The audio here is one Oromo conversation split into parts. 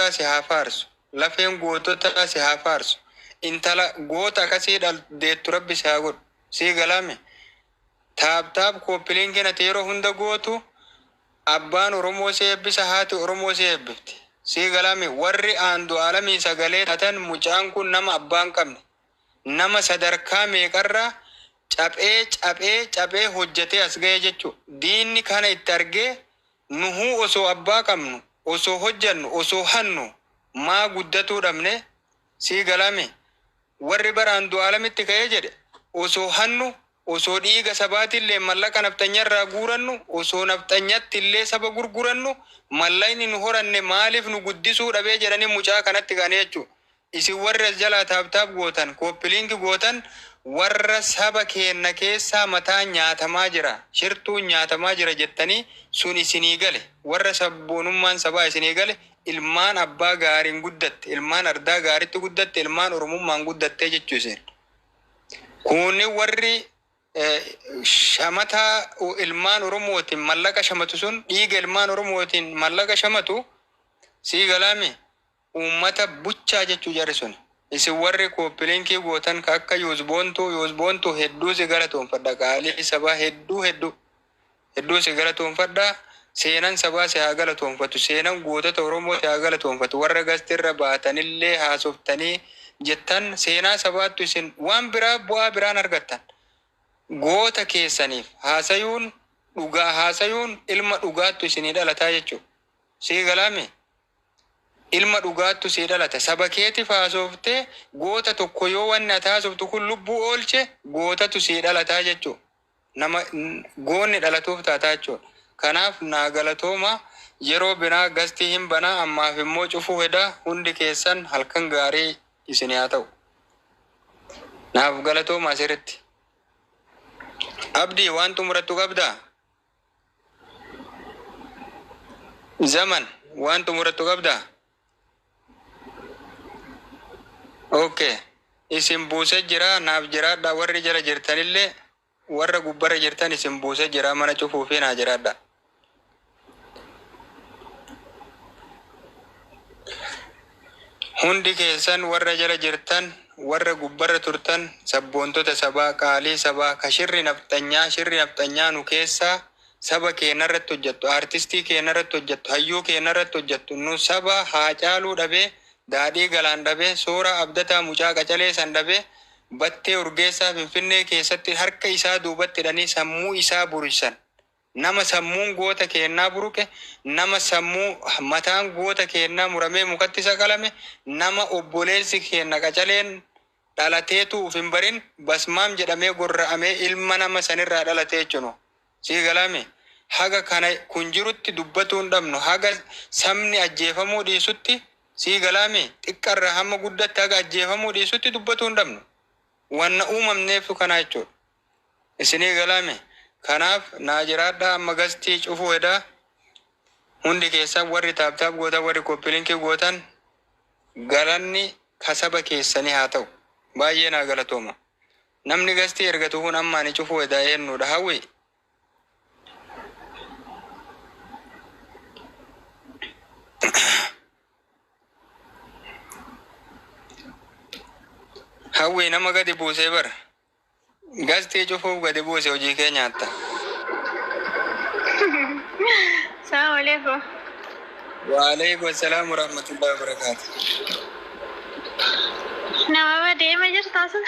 goototaa si haa faarsu. Lafeen goototaa si haa faarsu. Intala goota akkasii deettu rabbi si haa godhu. Sii galame. Taab koppiliinkiin ati yeroo hunda gootu abbaan Oromoo si eebbisa, haati Oromoo si eebbifti. Sii galame warri aandu alamii sagalee taatan mucaan kun nama abbaan qabne. Nama sadarkaa meeqarraa caphee hojjetee as ga'e jechuudha. Diinni kana itti argee nuhuu osoo abbaa qabnu, osoo hojjannu, osoo hannu maa guddatuu dhabne. Sii galame warri baraan du'aalamitti ka'ee jedhe osoo hannu, osoo dhiiga sabaatillee mallaqa naftanyarraa guurannu, osoo naftanyattillee saba gurgurannu, mallayni nu horanne maaliif nu guddisuu dhabee jedhanii mucaa kanatti ga'anii jechuudha. Isin warri as jalaa taab gootan, koppiliinki gootan warra saba keenna keessaa mataa nyaatamaa jira, shirtuu nyaatamaa jira jettanii sun isinii gale. Warra sabboonummaan sabaa isinii gale, ilmaan abbaa gaariin guddatte, ilmaan ardaa gaaritti guddatte, ilmaan oromummaan guddatte jechuu isin. Kuni warri shamataa ilmaan oromootiin mallaqa shamatu sun dhiiga ilmaan oromootiin mallaqa shamatu sii galame uummata buchaa jechuu jarri sun. Isin warri koppiliinkii gootan ka akka yoosboontuu hedduu si galatoonfadha. Qaalii sabaa hedduu si galatoonfadha. Seenan sabaa si haa galatoonfatu. Seenan gootota Oromoo si haa galatoonfatu. Warra gastirra baatanillee haasoftanii jettan seenaa sabaattu isin waan biraa bu'aa biraan argattan. Goota keessaniif haasayuun ilma dhugaattu isinii dhalataa jechuudha. Sii galame ilma dhugaattu sii dhalata. Saba keetiif haasoftee goota tokko yoo wanni ati haasoftu kun lubbuu oolche gootatu sii dhalataa jechuudha. Nama goonni dhalatuuf taataa jechuudha. Kanaaf naa galatooma yeroo binaa gastii hin banaa ammaaf immoo cufuu hedaa hundi keessan halkan gaarii isin haa ta'u. Naaf galatooma asirratti. Abdii waan xumurattu qabdaa? Zaman waan xumurattu qabdaa? Okay. Isin buusee jira naaf jiraadha warri jala jirtanillee warra gubbarra jirtan isin buusee jira mana cufuu fi naa jiraadha. Hundi keessan warra jala jirtan warra gubbarra turtan sabboontota sabaa qaalii sabaa ka shirri nafxanyaa nu keessaa saba keenarratti hojjettu, artistii keenarratti hojjettu, hayyuu keenarratti hojjettu nu saba haa caaluu dhabee daadhii galaan dhabee soora abdataa mucaa qacalee san dhabee battee urgeessaa finfinnee keessatti harka isaa duubatti hidhanii sammuu isaa burisan. Nama sammuun goota keennaa buruke, nama sammuu mataan goota keennaa muramee mukatti saqalame, nama obboleessi keenna qacaleen dhalateetu uf hin barin basmaam jedhamee gorra'amee ilma nama sanirraa dhalatee jechuun. Sii galame haga kana kun jirutti dubbatuu hin dhabnu, haga sabni ajjeefamuu dhiisutti sii galame xiqqarra hamma guddatti haga ajjeefamuu dhiisutti dubbatuu hin dhabnu. Wanna uumamneef kana jechuudha. Isinii galame kanaaf naa jiraadha amma gastii cufuu hedaa hundi keessan warri taab gootan warri koppiliinkii gootan galanni kasaba keessanii haa ta'u. Baay'ee naa galatooma. Namni gastii ergatu kun amma ani cufuu hedaa eenyudha hawwi. Hawwi nama gadi buusee bara. Gastii cufuuf gadi buuse hojii kee nyaatta. Assalamu alaikum. Wa alaikum assalam wa rahmatullahi wa barakatuh. Nama deema jirtaa sun?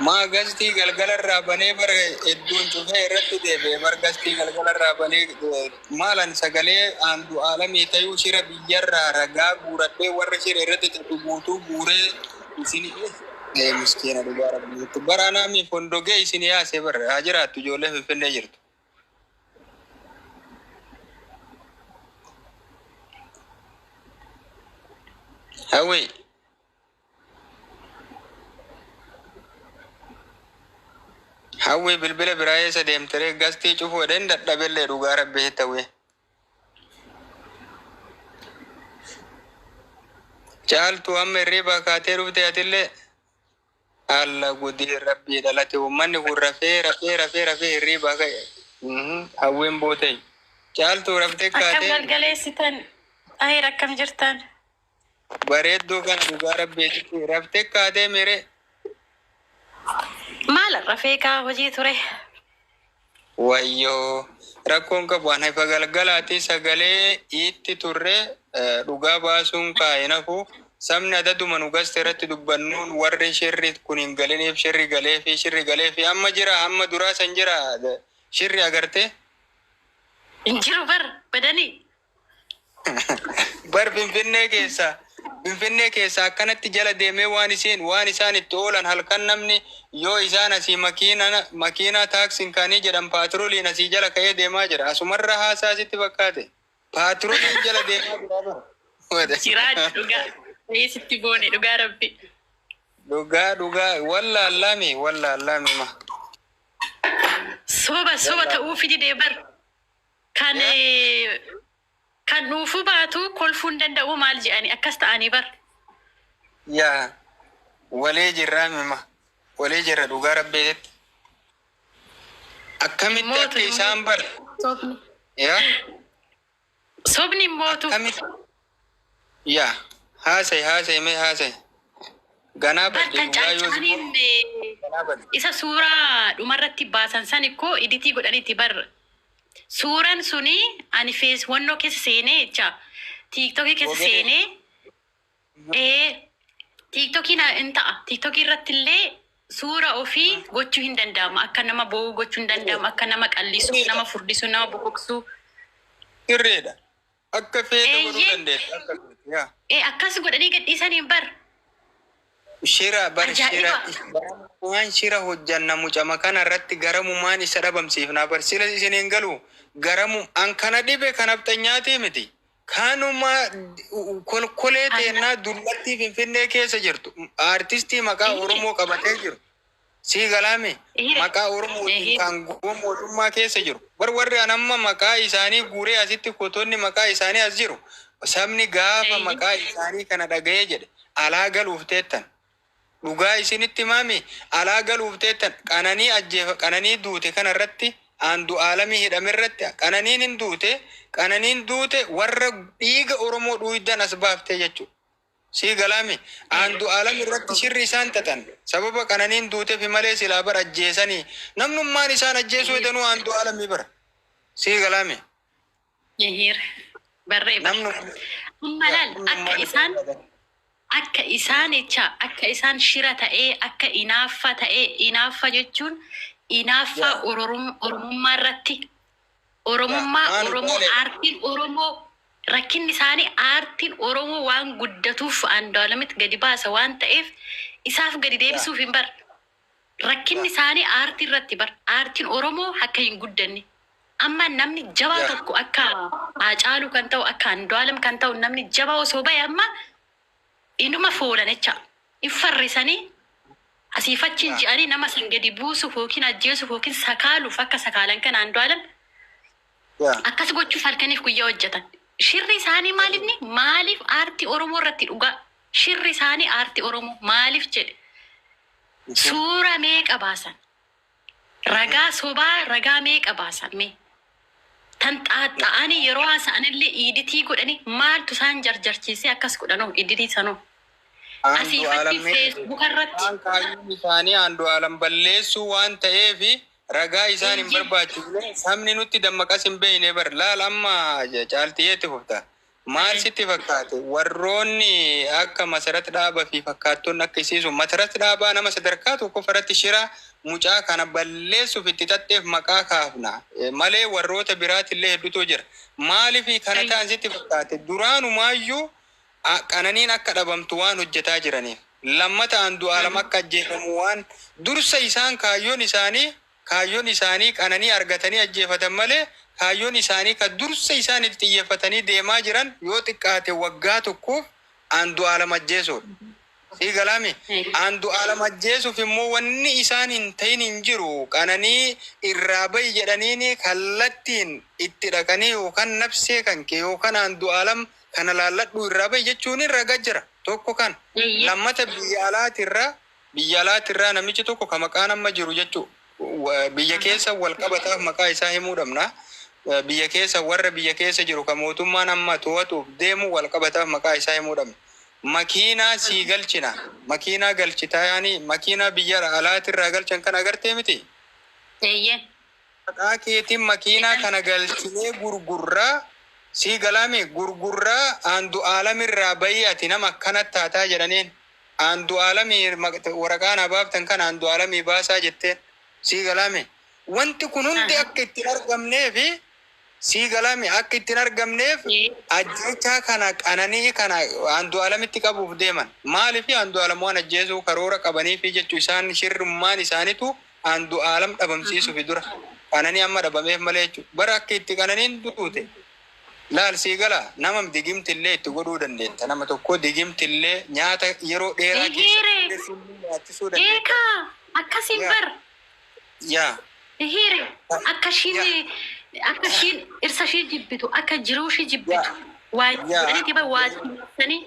Maa gastii galgalarraa banee bara hedduun cufee irratti deebi'e bara gastii galgalarraa banee maalan sagalee aandu aalamii ta'uu shira biyyarraa ragaa guuradhee warra shira irratti xixu guutuu guuree isin miskiina dhugaa rabbiitti baraanaa mi fondogee isin yaasee bara haa jiraattu ijoollee finfinnee jirtu. Hawwi bilbila biraa eessa deemtee gastii cufuu edeen dadhabellee dhugaa rabbii ta'ee. Caaltu amma hirriibaa kaatee dhuftee atillee alla gudii rabbii dhalate uummanni kun rafee hirriibaa ka'e. Hawwiin bootee. Caaltu raftee kaatee. Akkam galgaleessitan. Ay rakkam jirtan. Bareedduu kana dhugaa rabbeetitti raftee kaatee mere. Maal rafee kaa hojii ture. Wayyoo rakkoon qabu ana ifa galgalaati sagalee itti turre dhugaa baasuun kaa'e nafu sabni adaduma nu gaste irratti dubbannuun warri shirri kun hin galiniif shirri galee fi amma jira amma duraa san jira shirri agarte. Injiru bar badanii. Bar Finfinnee keessa akkanatti jala deemee waan isaan itti oolan halkan namni yoo isaan asii makiinaa taaksiin kaanii jedhan paatrooliin asii jala ka'ee deemaa jira. Asumarra haasaa sitti fakkaate. Paatrooliin jala deemaa jira. Jiraa dhugaa. Sitti boone dhugaa rabbi. Dhugaa wallaallami ma. Soba ta'uu fididee bar. Kan dhuufuu baatu kolfuu hin danda'u maal jedhani akkas ta'anii bar. Yaa walee jirraa mima. Walee jirra dhugaa rabbeetti. Akkamitti akka isaan bar. Sobni. Yaa. Sobni mootu. Yaa haasa'e. Ganaa badde dhugaa yoo isa suuraa dhumarratti baasan san ikkoo iditii godhanitti bar. Suuraan suni ani wannoo keessa seenee jecha tiiktokii keessa seenee tiiktokii hin ta'a. Tiiktokii irratti illee suura ofii gochuu hin danda'amu. Akka nama boo'uu gochuu hin danda'amu. Akka nama qallisuu, nama furdisuu, nama bokoksuu. Irreedha. Akka feeta godhuu dandeessa. Akkas godhanii gadhiisaniin bar. Shira waan shira hojjanna mucama kana irratti garamumaan isa dhabamsiifnaa barsila isiniin galu garamu an kana dhibe kan abxanyaatii miti kanuma kolkolee teennaa dullatti Finfinnee keessa jirtu aartistii maqaa Oromoo qabatee jiru sii galaame maqaa Oromoo kan mootummaa keessa jiru warri anamma maqaa isaanii guuree asitti kotonni maqaa isaanii as jiru sabni gaafa maqaa isaanii kana dhaga'ee jedhe alaa galuuf teettan. Dhugaa isinitti maami alaa galuuf teettan qananii duute kanarratti aandu aalamii hidhamirratti qananiin duute warra dhiiga Oromoo dhuyddan as baaftee jechuudha. Sii galaami aandu aalamiirratti shirri isaan xaxan sababa qananiin duuteef malee silaa bar ajjeesanii namnummaan isaan ajjeesuu edanuu aandu aalamii bara. Sii galaami. Barree akka isaan shira ta'ee akka inaaffa jechuun inaaffa oromummaa irratti Oromoo aartiin Oromoo rakkinni isaanii aartiin Oromoo waan guddatuuf Andu'aalamitti gadi baasa waan ta'eef isaaf gadi deebisuuf hin bar rakkinni isaanii aartii irratti bar aartiin Oromoo akka hin guddanne amma namni jabaa tokko akka Haacaaluu kan ta'u akka Andu'aalam kan ta'u namni jabaa osoo bahe amma inuma foolan jecha iffarrisanii asiifachiin jedhanii nama san gadi buusuuf yookiin ajjeesuuf yookiin sakaaluuf akka sakaalan kan Andu'aalam akkas gochuuf halkaniif guyyaa hojjetan. Shirri isaanii maaliif aartii Oromoo irratti dhugaa shirri isaanii aartii Oromoo maaliif jedhe suura meeqa baasan ragaa sobaa ragaa meeqa baasan mee tan xaaxa'anii yeroo haasa'anillee iditii godhanii maaltu isaan jarjarchiisee akkas godhanoo iditii sanoo asiifatti feesbuuka irratti kaayyoon isaanii Andu'aalam balleessuu waan ta'eef ragaa isaan hin barbaachifne sabni nutti dammaqas hin beekne bar laal amma caaltiyyeetti fufta maal sitti fakkaate warroonni akka masarat dhaabaa fi fakkaattonni akka isiisu masarat dhaabaa nama sadarkaa tokko faratti shira mucaa kana balleessuuf itti xaxxeef maqaa kaafna malee warroota biraatillee hedduutu jira maaliif kana ta'an sitti fakkaate duraanumayyuu qananiin akka dhabamtu waan hojjetaa jiraniif lammata Andu'aalam akka ajjeefamu waan dursa isaan kaayyoon isaanii qananii argatanii ajjeefatan malee kaayyoon isaanii ka dursa isaan itti xiyyeeffatanii deemaa jiran yoo xiqqaate waggaa tokkoof Andu'aalam ajjeesuudha. Sii galaami Andu'aalam ajjeesuuf immoo wanni isaan hin ta'in hin jiru qananii irraa bahi jedhaniini kallattiin itti dhaqanii yookaan nabsee kan kee yookaan Andu'aalam kana laalladhu irraa bahi jechuun ragaa jira tokko kan lammata biyya alaatirraa namichi tokko ka maqaan amma jiru jechuudha. Biyya keessa wal qabataaf maqaa isaa himuu dhabna. biyya keessa warra biyya keessa jiru ka mootummaan amma to'atuuf deemu wal qabataaf maqaa isaa himudhame. Makiinaa sii galchina. Makiinaa galchitaa yaani makiinaa biyya alaatirraa galchan kan agartee miti. Eeyyee. Maqaa keetiin makiinaa kana galchinee gurgurraa sii galame gurgurraa aandu aalamirraa bayii ati nama akkanatti taataa jedhaniin. Aandu aalamii waraqaa na baaftan kan aandu aalamii baasaa jetteen sii galame. Wanti kun hundi akka ittiin argamneefi sii galame akka ittiin argamneef ajjechaa kana qananii kana aandu aalamitti qabuuf deeman. Maaliif aandu aalamuun ajjeesuu karoora qabaniifi jechuu isaan shirrummaan isaanitu aandu aalam dhabamsiisuuf dura. Qananii amma dhabameef malee jechuudha. Bara akka itti qananiin duute. Laal sii gala nama digimtillee itti godhuu dandeetta. Nama tokko digimtillee nyaata yeroo dheeraa keessatti nyaatisuu dandeetta. Eekaa akkasiin bar. Yaa. Hihire akkashiin irsa ishii jibbitu akka jiruu ishii jibbitu. Waa jedhanii tiba waa sanii.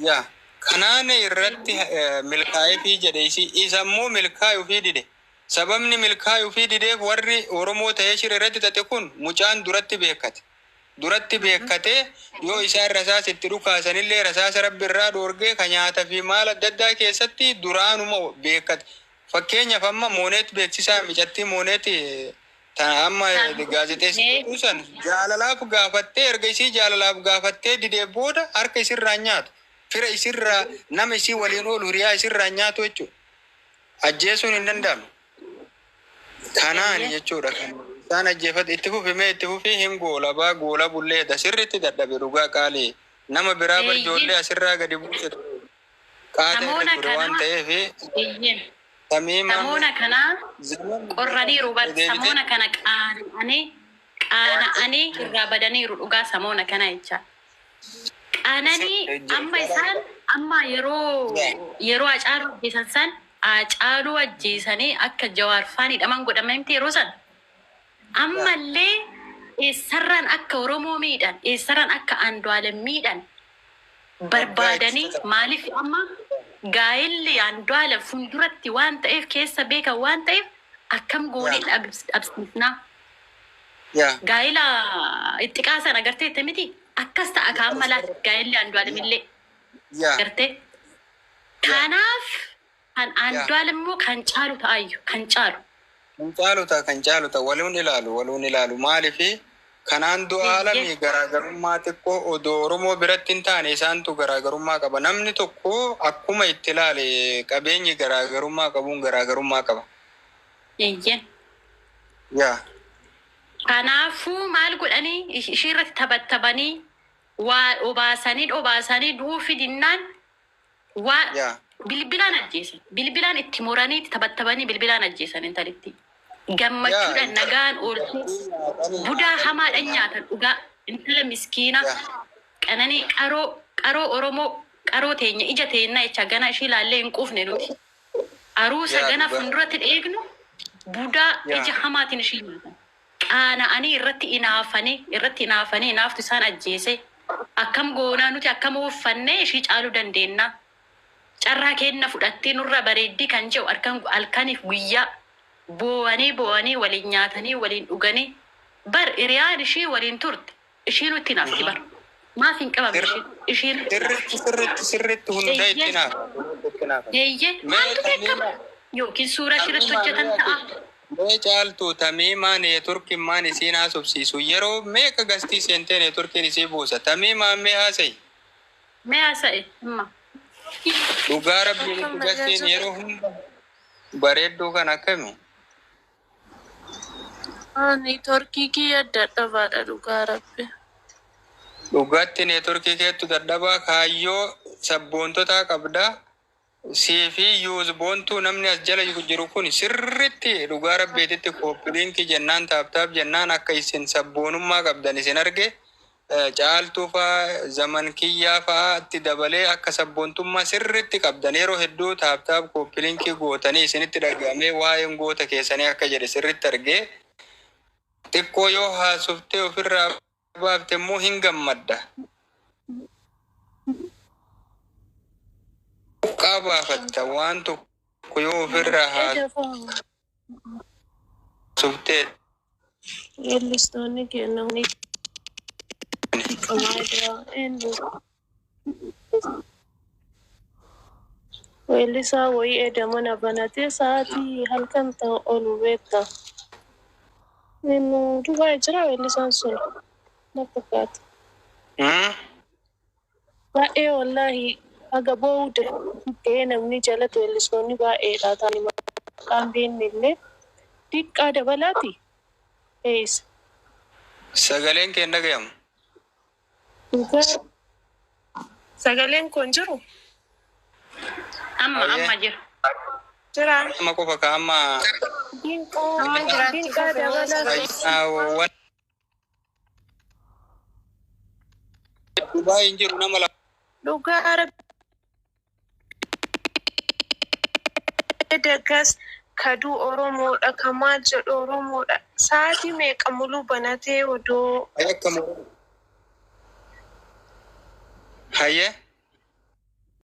Yaa. Kanaan irratti milkaa'ee fi jedheesi isa immoo milkaa'uu fi dide. Sababni milkaa'uu fi dideef warri Oromoo ta'ee shira irratti tate kun mucaan duratti beekate. Duratti beekatee yoo isaan rasaasa itti dhukaasanillee rasaasa rabbi irraa dhoorgee kan nyaataa fi maal adda addaa keessatti duraanuma beekate. Fakkeenyaaf amma mooneet beeksisaa micattii mooneet amma gaazexeessituu san jaalalaaf gaafattee erga isii jaalalaaf gaafattee didee booda harka isirraa nyaatu. Fira isirraa nama isii waliin oolu hiriyaa isirraa nyaatu jechuudha. Ajjeesuun hin danda'amu. Kanaan jechuudha kan isaan ajjeefate itti fufimee itti fufii hin goolabaa goola bulleedha sirriitti dadhabe dhugaa qaalee nama biraa barjoollee asirraa gadi buuse qaatee ture waan ta'eef samoona kana qorraniiru samoona kana qaana'anii irraa badaniiru dhugaa samoona kana jecha qaananii amma isaan amma yeroo Hacaaluu ajjeesan san Hacaaluu ajjeesanii akka Jawaar hidhaman godhamanitti yeroo san ammallee eessarraan akka Oromoo miidhan eessarraan akka Andu'aalem miidhan barbaadanii maaliif amma gaa'elli Andu'aalem fuulduratti waan ta'eef keessa beekan waan ta'eef akkam goonee dhabsiisnaa. Gaa'ela itti qaasan agartee miti akkas ta'a kaan malaa gaa'elli Andu'aalem illee agartee. Kanaaf kan Andu'aalem immoo kan caalu ta'ayyu kan caalu. Kan caaluta waluun ilaalu maaliifi kanaan Andu'aalemii garaagarummaa xiqqoo odoo Oromoo biratti hin taane isaantu garaagarummaa qaba. Namni tokko akkuma itti ilaale qabeenyi garaagarummaa qabuun garaagarummaa qaba. Eeyyee. Yaa. Kanaafuu maal godhanii ishii irratti taphattabanii waa obaasanii duufi dinnaan waa bilbilaan ajjeesan. Bilbilaan itti muranii taphattabanii bilbilaan ajjeesan intalitti. Gammachuudhaan nagaan oolchuu budaa hamaadhaan nyaatan dhugaa intala miskiina qananii qaroo Oromoo qaroo teenya ija teennaa jecha gana ishii ilaallee hin quufne nuti. Aruusa gana fuulduratti dheegnu budaa ija hamaatiin ishii nyaatan. Qaana'anii irratti inaafanii naaftu isaan ajjeese akkam goonaa nuti akkam uffannee ishii caaluu dandeenya. Carraa kenna fudhattee nurra bareeddii kan jedhu halkaniif guyyaa boo'anii waliin nyaatanii waliin dhuganii bar hiriyaan ishii waliin turte ishii nutti naafti bar maaf hin qabamne ishiin sirriitti hunda itti naaf. Eeyyee maaltu beekama yookiin suura shirratti hojjetan ta'a. Mee caaltuu Tamiimaa neetworkiin maan isiin haasofsiisu yeroo meeqa gastii seentee neetworkiin isii buusa Tamiimaan mee haasa'i. Mee haasa'i himma. Dhugaa rabbiin gastiin yeroo hunda bareedduu kan akkami. Neetworkii kiyya dadhabaadha dhugaa rabbi. Dhugaatti neetworkii keettu dadhabaa kaayyoo sabboontotaa qabdaa. Siifi yuuzboontuu namni as jala jiru kun sirriitti dhugaa rabbeetitti kooppiliinkii jennaan taaptaap jennaan akka isin sabboonummaa qabdan isin arge caaltuu fa'aa zaman kiyyaa fa'aa itti dabalee akka sabboontummaa sirriitti qabdan yeroo hedduu taaptaap kooppiliinkii gootanii isinitti dhagahamee waa'een goota keessanii akka jedhe sirriitti argee xiqqoo yoo haasuftee ofirraa baafte immoo hin gammadda. Baafatta waan tokko yoo ofirraa haasuftee Weellistoonni kennuuni qabaadha. Weellisaa wayii edamana banatee sa'aatii halkan ta'u olu beekta. Duuba jira weellisaan sun na fakkaata. Baay'ee wallaahi haga booda ta'ee namni jalatti weellistoonni baay'eedha ta'anii maqaan beekne illee Diqqaa Dabalaati. Eessa? Sagaleen kee hin dhagayamu. Sagaleen kun jiru? Amma jira. Jira. Amma qofa ka amma. Diqqaa Dabalaati. Duuba hin jiru nama lama. Dhugaa Arabaa Daggas kaduu Oromoodha kamaa jedhu Oromoodha. Sa'aatii meeqa muluu banatee odoo. Hayyee.